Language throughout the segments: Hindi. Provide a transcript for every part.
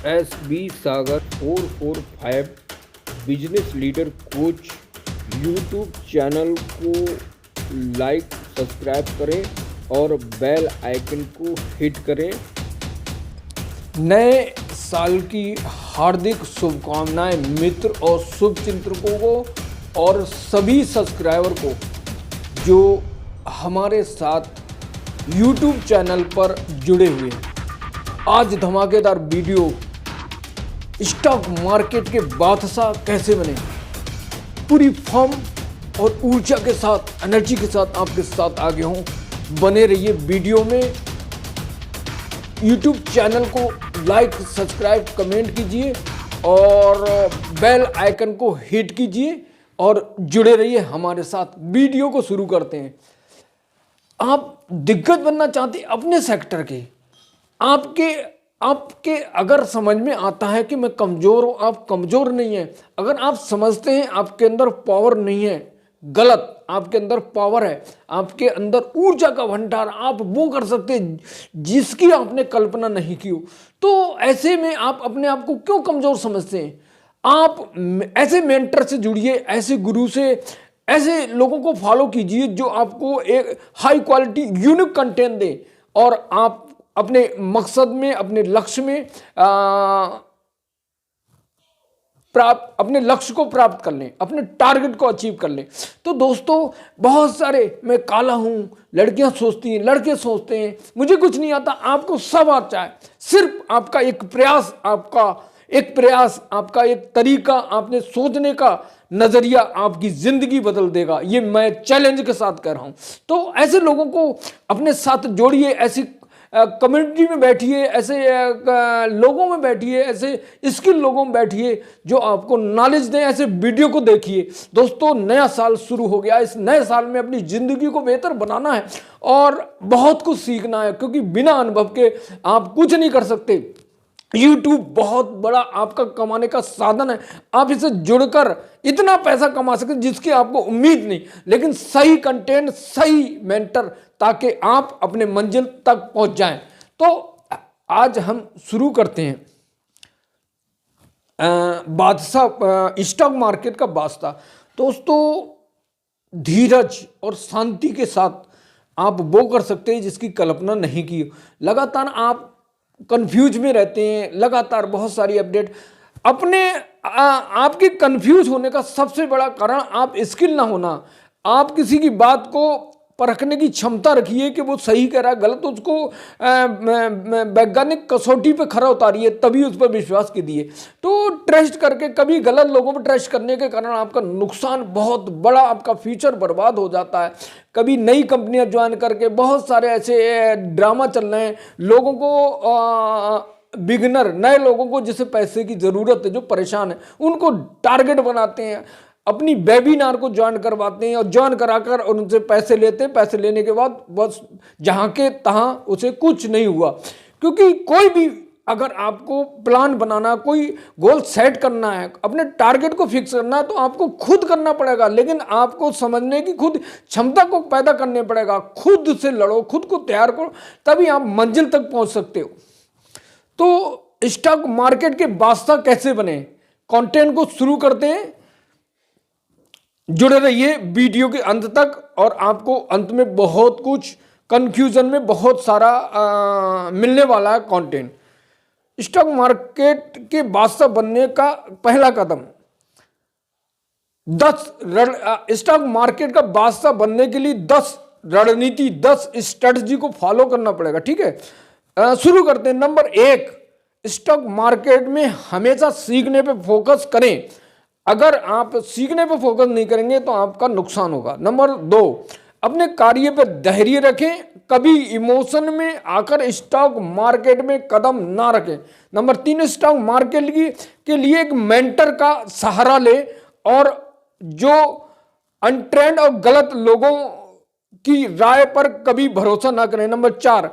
SB सागर 445 business leader coach YouTube channel को लाइक सब्सक्राइब करें और बेल आइकन को हिट करें। नए साल की हार्दिक शुभकामनाएं मित्र और शुभचिंतकों को और सभी सब्सक्राइबर को जो हमारे साथ YouTube चैनल पर जुड़े हुए हैं। आज धमाकेदार वीडियो स्टॉक मार्केट के बादशाह कैसे बने, पूरी फॉर्म और ऊर्जा के साथ, एनर्जी के साथ आपके साथ आगे हूँ। बने रहिए वीडियो में। यूट्यूब चैनल को लाइक सब्सक्राइब कमेंट कीजिए और बेल आइकन को हिट कीजिए और जुड़े रहिए हमारे साथ। वीडियो को शुरू करते हैं। आप दिग्गज बनना चाहते हैं अपने सेक्टर के, आपके अगर समझ में आता है कि मैं कमज़ोर हूँ, आप कमज़ोर नहीं हैं। अगर आप समझते हैं आपके अंदर पावर नहीं है, गलत। आपके अंदर पावर है, आपके अंदर ऊर्जा का भंडार, आप वो कर सकते हैं जिसकी आपने कल्पना नहीं की हो। तो ऐसे में आप अपने आप को क्यों कमज़ोर समझते हैं? आप ऐसे मेंटर से जुड़िए, ऐसे गुरु से, ऐसे लोगों को फॉलो कीजिए जो आपको एक हाई क्वालिटी यूनिक कंटेंट दे और आप अपने मकसद में, अपने लक्ष्य में अपने लक्ष्य को प्राप्त कर लें, अपने टारगेट को अचीव कर लें। तो दोस्तों, बहुत सारे मैं काला हूं, लड़कियां सोचती हैं, लड़के सोचते हैं मुझे कुछ नहीं आता। आपको सब आता है। सिर्फ आपका एक प्रयास, आपका एक तरीका, आपने सोचने का नजरिया आपकी जिंदगी बदल देगा। ये मैं चैलेंज के साथ कह रहा हूं। तो ऐसे लोगों को अपने साथ जोड़िए, ऐसी कम्युनिटी में बैठिए, ऐसे लोगों में बैठिए, ऐसे स्किल लोगों में बैठिए जो आपको नॉलेज दें। ऐसे वीडियो को देखिए। दोस्तों, नया साल शुरू हो गया। इस नए साल में अपनी ज़िंदगी को बेहतर बनाना है और बहुत कुछ सीखना है, क्योंकि बिना अनुभव के आप कुछ नहीं कर सकते। YouTube बहुत बड़ा आपका कमाने का साधन है। आप इसे जुड़कर इतना पैसा कमा सकते हैं जिसकी आपको उम्मीद नहीं, लेकिन सही कंटेंट, सही मेंटर, ताकि आप अपने मंजिल तक पहुंच जाएं। तो आज हम शुरू करते हैं बादशाह, स्टॉक मार्केट का बादशाह। दोस्तों, धीरज और शांति के साथ आप वो कर सकते हैं जिसकी कल्पना नहीं की। लगातार आप कंफ्यूज में रहते हैं, लगातार बहुत सारी अपडेट। आपके कंफ्यूज होने का सबसे बड़ा कारण आप स्किल ना होना। आप किसी की बात को परखने की क्षमता रखिए कि वो सही कह रहा है, गलत, उसको वैज्ञानिक कसौटी पे खरा उतारिए, तभी उस पर विश्वास कीजिए। तो ट्रस्ट करके, कभी गलत लोगों पर ट्रस्ट करने के कारण आपका नुकसान बहुत बड़ा, आपका फ्यूचर बर्बाद हो जाता है। कभी नई कंपनियां ज्वाइन करके बहुत सारे ऐसे ड्रामा चल रहे हैं। लोगों को, बिगिनर, नए लोगों को जिसे पैसे की ज़रूरत है, जो परेशान है, उनको टारगेट बनाते हैं, अपनी वेबिनार को ज्वाइन करवाते हैं और ज्वाइन कराकर उनसे पैसे लेते हैं। पैसे लेने के बाद बस जहाँ के तहाँ उसे कुछ नहीं हुआ। क्योंकि कोई भी, अगर आपको प्लान बनाना, कोई गोल सेट करना है, अपने टारगेट को फिक्स करना है, तो आपको खुद करना पड़ेगा। लेकिन आपको समझने की खुद क्षमता को पैदा करने पड़ेगा। खुद से लड़ो, खुद को तैयार करो, तभी आप मंजिल तक पहुंच सकते हो। तो स्टॉक मार्केट के बादशाह कैसे बने, कंटेंट को शुरू करते हैं। जुड़े रहिए वीडियो के अंत तक और आपको अंत में बहुत कुछ, कंफ्यूजन में बहुत सारा मिलने वाला है कंटेंट। स्टॉक मार्केट के बादशाह बनने का पहला कदम, स्टॉक मार्केट का बादशाह बनने के लिए 10 रणनीति, 10 स्ट्रेटजी को फॉलो करना पड़ेगा। ठीक है, शुरू करते हैं। नंबर 1, स्टॉक मार्केट में हमेशा सीखने पे फोकस करें। अगर आप सीखने पे फोकस नहीं करेंगे तो आपका नुकसान होगा। नंबर 2, अपने कार्य पे धैर्य रखें। कभी इमोशन में आकर स्टॉक मार्केट में कदम ना रखें। नंबर 3, स्टॉक मार्केट के लिए एक मेंटर का सहारा ले और जो अनट्रेंड और गलत लोगों की राय पर कभी भरोसा ना करें। नंबर 4,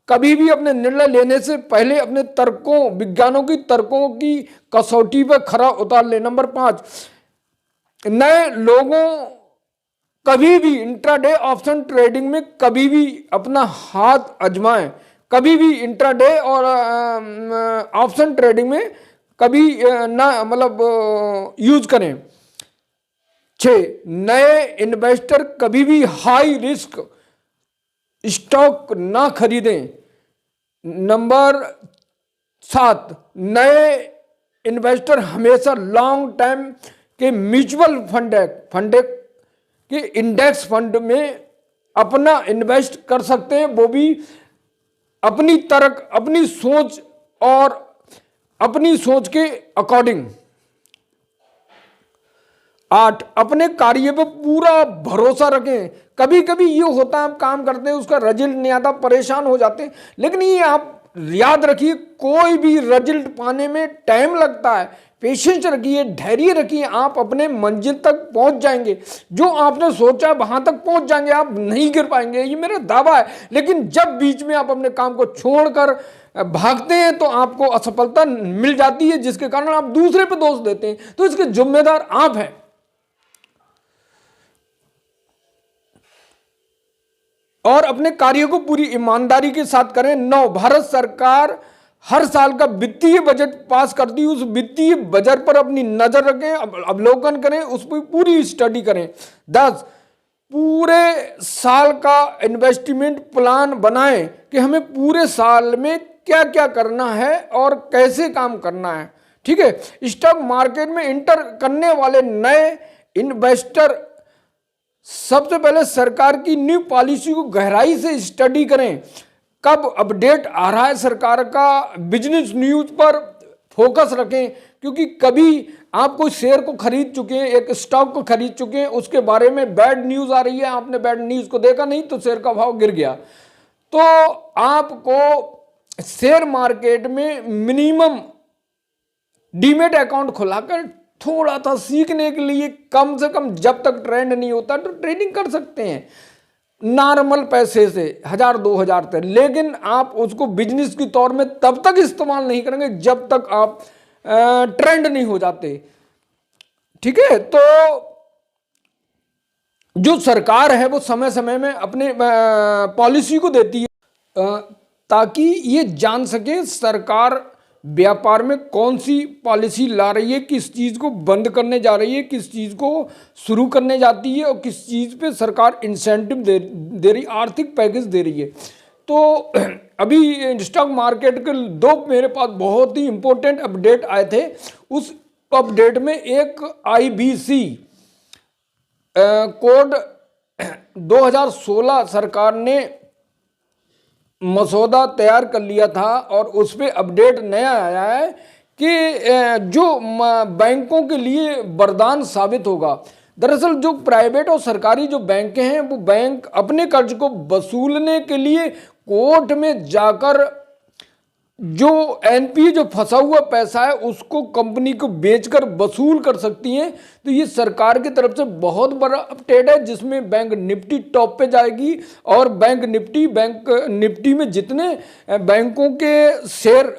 कभी भी अपने निर्णय लेने से पहले अपने तर्कों, विज्ञानों की तर्कों की कसौटी पर खरा उतार ले। नंबर 5, नए लोगों कभी भी इंट्राडे ऑप्शन ट्रेडिंग में कभी भी अपना हाथ आजमाएं। कभी भी इंट्राडे और ऑप्शन ट्रेडिंग में कभी ना मतलब यूज करें। 6, नए इन्वेस्टर कभी भी हाई रिस्क स्टॉक ना खरीदें। नंबर 7, नए इन्वेस्टर हमेशा लॉन्ग टर्म के म्यूचुअल फंड के इंडेक्स फंड में अपना इन्वेस्ट कर सकते हैं, वो भी अपनी तर्क, अपनी सोच और अपनी सोच के अकॉर्डिंग। 8, अपने कार्य पर पूरा भरोसा रखें। कभी कभी ये होता है आप काम करते हैं उसका रिजल्ट नहीं आता, परेशान हो जाते हैं, लेकिन ये आप याद रखिए कोई भी रिजल्ट पाने में टाइम लगता है। पेशेंस रखिए, धैर्य रखिए, आप अपने मंजिल तक पहुंच जाएंगे। जो आपने सोचा वहां तक पहुंच जाएंगे, आप नहीं गिर पाएंगे, ये मेरा दावा है। लेकिन जब बीच में आप अपने काम को छोड़कर भागते हैं तो आपको असफलता मिल जाती है, जिसके कारण आप दूसरे पे दोष देते हैं। तो इसके जिम्मेदार आप हैं। और अपने कार्य को पूरी ईमानदारी के साथ करें। 9, भारत सरकार हर साल का वित्तीय बजट पास करती है, उस वित्तीय बजट पर अपनी नजर रखें, अवलोकन करें, उस पर पूरी स्टडी करें। 10, पूरे साल का इन्वेस्टमेंट प्लान बनाएं कि हमें पूरे साल में क्या क्या करना है और कैसे काम करना है। ठीक है, स्टॉक मार्केट में इंटर करने वाले नए इन्वेस्टर सबसे पहले सरकार की न्यू पॉलिसी को गहराई से स्टडी करें। कब अपडेट आ रहा है सरकार का, बिजनेस न्यूज पर फोकस रखें, क्योंकि कभी आप कोई शेयर को खरीद चुके हैं, एक स्टॉक को खरीद चुके हैं, उसके बारे में बैड न्यूज आ रही है, आपने बैड न्यूज को देखा नहीं तो शेयर का भाव गिर गया। तो आपको शेयर मार्केट में मिनिमम डीमेट अकाउंट खुलाकर थोड़ा सा सीखने के लिए, कम से कम जब तक ट्रेंड नहीं होता तो ट्रेडिंग कर सकते हैं नॉर्मल पैसे से 1000-2000 तक, लेकिन आप उसको बिजनेस के तौर में तब तक इस्तेमाल नहीं करेंगे जब तक आप ट्रेंड नहीं हो जाते। ठीक है, तो जो सरकार है वो समय समय में अपने पॉलिसी को देती है ताकि ये जान सके सरकार व्यापार में कौन सी पॉलिसी ला रही है, किस चीज़ को बंद करने जा रही है, किस चीज़ को शुरू करने जाती है और किस चीज़ पे सरकार इंसेंटिव दे रही, आर्थिक पैकेज दे रही है। तो अभी स्टॉक मार्केट के 2 मेरे पास बहुत ही इंपॉर्टेंट अपडेट आए थे। उस अपडेट में एक IBC कोड 2016 सरकार ने मसौदा तैयार कर लिया था और उस पर अपडेट नया आया है कि जो बैंकों के लिए वरदान साबित होगा। दरअसल जो प्राइवेट और सरकारी जो बैंक हैं वो बैंक अपने कर्ज को वसूलने के लिए कोर्ट में जाकर जो एनपीए जो फंसा हुआ पैसा है उसको कंपनी को बेचकर वसूल कर सकती हैं। तो ये सरकार की तरफ से बहुत बड़ा अपडेट है जिसमें बैंक निफ्टी टॉप पे जाएगी और बैंक निफ्टी में जितने बैंकों के शेयर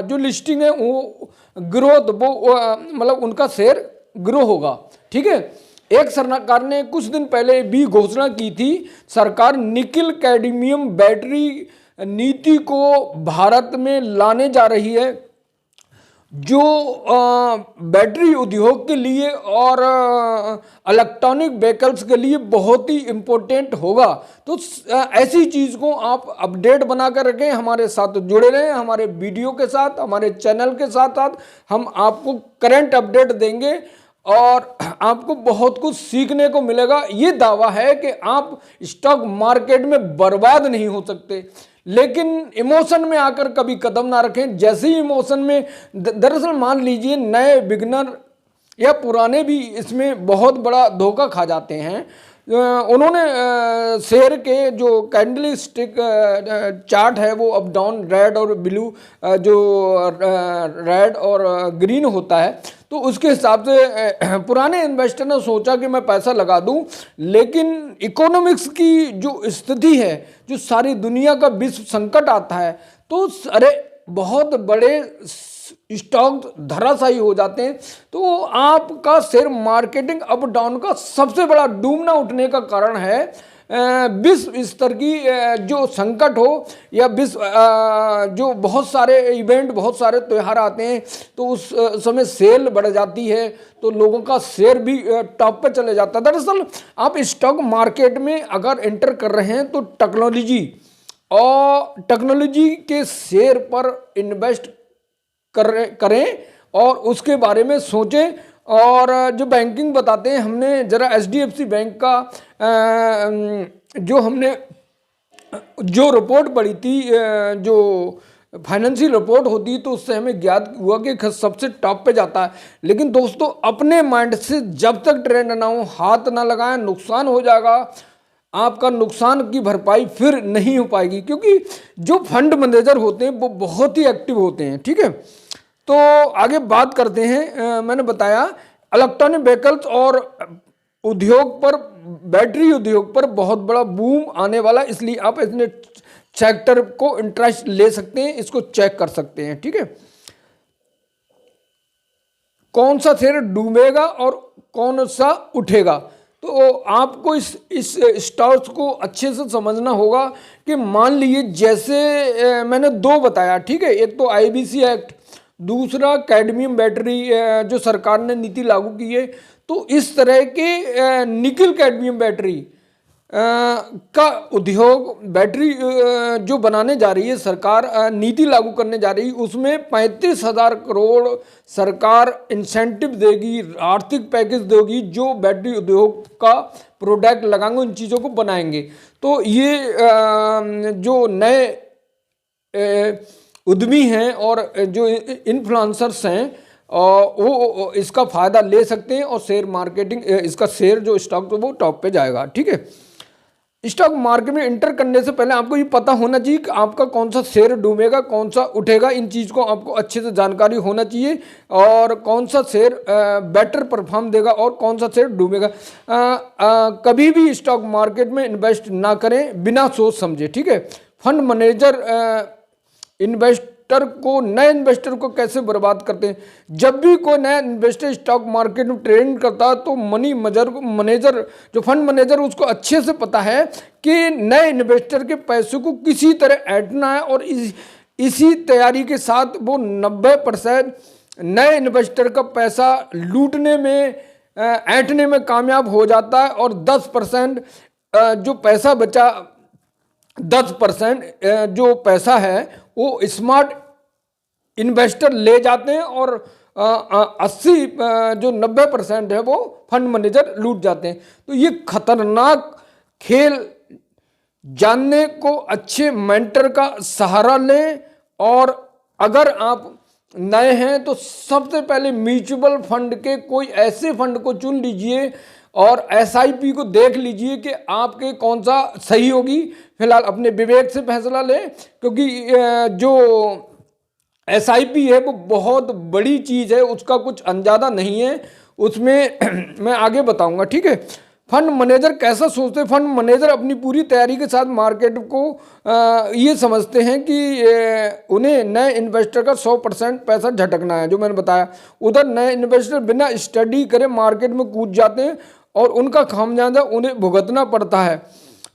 जो लिस्टिंग है वो ग्रोथ वो मतलब उनका शेयर ग्रो होगा। ठीक है, एक सरकार ने कुछ दिन पहले भी घोषणा की थी, सरकार निकिल कैडमियम बैटरी नीति को भारत में लाने जा रही है जो बैटरी उद्योग के लिए और इलेक्ट्रॉनिक व्हीकल्स के लिए बहुत ही इम्पोर्टेंट होगा। तो ऐसी चीज़ को आप अपडेट बनाकर रखें, हमारे साथ जुड़े रहें, हमारे वीडियो के साथ, हमारे चैनल के साथ साथ हम आपको करंट अपडेट देंगे और आपको बहुत कुछ सीखने को मिलेगा। ये दावा है कि आप स्टॉक मार्केट में बर्बाद नहीं हो सकते, लेकिन इमोशन में आकर कभी कदम ना रखें। जैसे ही इमोशन में दरअसल मान लीजिए नए बिगनर या पुराने भी इसमें बहुत बड़ा धोखा खा जाते हैं। उन्होंने शेयर के जो कैंडल स्टिक चार्ट है वो अप डाउन रेड और ब्लू जो रेड और ग्रीन होता है तो उसके हिसाब से पुराने इन्वेस्टर ने सोचा कि मैं पैसा लगा दूं, लेकिन इकोनॉमिक्स की जो स्थिति है, जो सारी दुनिया का विश्व संकट आता है तो अरे बहुत बड़े स्टॉक धराशायी हो जाते हैं। तो आपका शेयर मार्केटिंग अप डाउन का सबसे बड़ा डूबना उठने का कारण है विश्व स्तर की जो संकट हो या विश्व जो बहुत सारे इवेंट, बहुत सारे त्यौहार आते हैं तो उस समय सेल बढ़ जाती है, तो लोगों का शेयर भी टॉप पे चले जाता है। दरअसल आप स्टॉक मार्केट में अगर एंटर कर रहे हैं तो टेक्नोलॉजी के शेयर पर इन्वेस्ट करें और उसके बारे में सोचें। और जो बैंकिंग बताते हैं, हमने जरा HDFC बैंक का जो रिपोर्ट पढ़ी थी, जो फाइनेंशियल रिपोर्ट होती तो उससे हमें ज्ञात हुआ कि सबसे टॉप पे जाता है। लेकिन दोस्तों अपने माइंड से जब तक ट्रेंड ना हो हाथ ना लगाएं, नुकसान हो जाएगा। आपका नुकसान की भरपाई फिर नहीं हो पाएगी, क्योंकि जो फंड मैनेजर होते हैं वो बहुत ही एक्टिव होते हैं। ठीक है, तो आगे बात करते हैं। मैंने बताया इलेक्ट्रॉनिक व्हीकल्स और उद्योग पर, बैटरी उद्योग पर बहुत बड़ा बूम आने वाला, इसलिए आप इसमें सेक्टर को इंटरेस्ट ले सकते हैं, इसको चेक कर सकते हैं। ठीक है, कौन सा शेयर डूबेगा और कौन सा उठेगा, तो आपको इस स्टॉक्स को अच्छे से समझना होगा कि मान लीजिए जैसे मैंने दो बताया। ठीक है, एक तो IBC एक्ट, दूसरा कैडमियम बैटरी जो सरकार ने नीति लागू की है। तो इस तरह के निकल कैडमियम बैटरी का उद्योग, बैटरी जो बनाने जा रही है सरकार, नीति लागू करने जा रही है, उसमें 35,000 करोड़ सरकार इंसेंटिव देगी, आर्थिक पैकेज देगी, जो बैटरी उद्योग का प्रोडक्ट लगाएंगे, उन चीज़ों को बनाएंगे। तो ये जो नए उद्यमी हैं और जो इन्फ्लुएंसर्स हैं वो इसका फ़ायदा ले सकते हैं और शेयर मार्केटिंग, इसका शेयर जो स्टॉक तो वो टॉप पे जाएगा। ठीक है, स्टॉक मार्केट में एंटर करने से पहले आपको ये पता होना चाहिए कि आपका कौन सा शेयर डूबेगा, कौन सा उठेगा। इन चीज़ को आपको अच्छे से जानकारी होना चाहिए, और कौन सा शेयर बेटर परफॉर्म देगा और कौन सा शेयर डूबेगा। कभी भी स्टॉक मार्केट में इन्वेस्ट ना करें बिना सोच समझे। ठीक है, फंड मैनेजर नए इन्वेस्टर को कैसे बर्बाद करते हैं। जब भी कोई नया इन्वेस्टर स्टॉक मार्केट में ट्रेडिंग करता है तो मैनेजर जो फंड मैनेजर, उसको अच्छे से पता है कि नए इन्वेस्टर के पैसे को किसी तरह ऐंठना है, और इसी तैयारी के साथ वो 90% नए इन्वेस्टर का पैसा लूटने में, ऐंठने में कामयाब हो जाता है, और 10% जो पैसा बचा, 10% जो पैसा है वो स्मार्ट इन्वेस्टर ले जाते हैं, और 80 जो 90% है वो फंड मैनेजर लूट जाते हैं। तो ये खतरनाक खेल जानने को अच्छे मेंटर का सहारा लें, और अगर आप नए हैं तो सबसे पहले म्यूचुअल फंड के कोई ऐसे फंड को चुन लीजिए और SIP को देख लीजिए कि आपके कौन सा सही होगी। फिलहाल अपने विवेक से फैसला लें, क्योंकि जो SIP है वो बहुत बड़ी चीज़ है, उसका कुछ अंदाजा नहीं है, उसमें मैं आगे बताऊंगा। ठीक है, फंड मैनेजर कैसा सोचते हैं। फंड मैनेजर अपनी पूरी तैयारी के साथ मार्केट को ये समझते हैं कि उन्हें नए इन्वेस्टर का 100% पैसा झटकना है, जो मैंने बताया। उधर नए इन्वेस्टर बिना स्टडी करे मार्केट में कूद जाते हैं और उनका खामियाजा उन्हें भुगतना पड़ता है।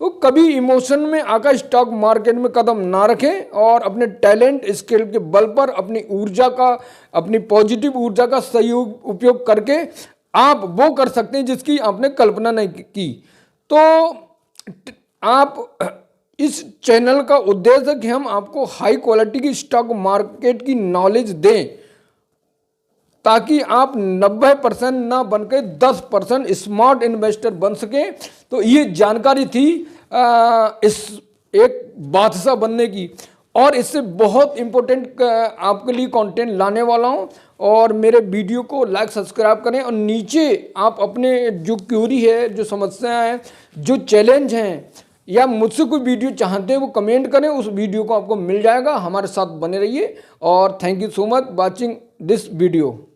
वो कभी इमोशन में आकर स्टॉक मार्केट में कदम ना रखें, और अपने टैलेंट स्किल के बल पर अपनी पॉजिटिव ऊर्जा का सही उपयोग करके आप वो कर सकते हैं जिसकी आपने कल्पना नहीं की। तो आप इस चैनल का उद्देश्य है कि हम आपको हाई क्वालिटी की स्टॉक मार्केट की नॉलेज दें, ताकि आप 90% ना बनकर 10% स्मार्ट इन्वेस्टर बन सकें। तो ये जानकारी थी इस एक बादशाह बनने की, और इससे बहुत इम्पोर्टेंट आपके लिए कंटेंट लाने वाला हूं। और मेरे वीडियो को लाइक सब्सक्राइब करें, और नीचे आप अपने जो क्यूरी है, जो समस्याएं हैं, जो चैलेंज हैं, या मुझसे कोई वीडियो चाहते हैं वो कमेंट करें, उस वीडियो को आपको मिल जाएगा। हमारे साथ बने रहिए, और thank you so much watching this video.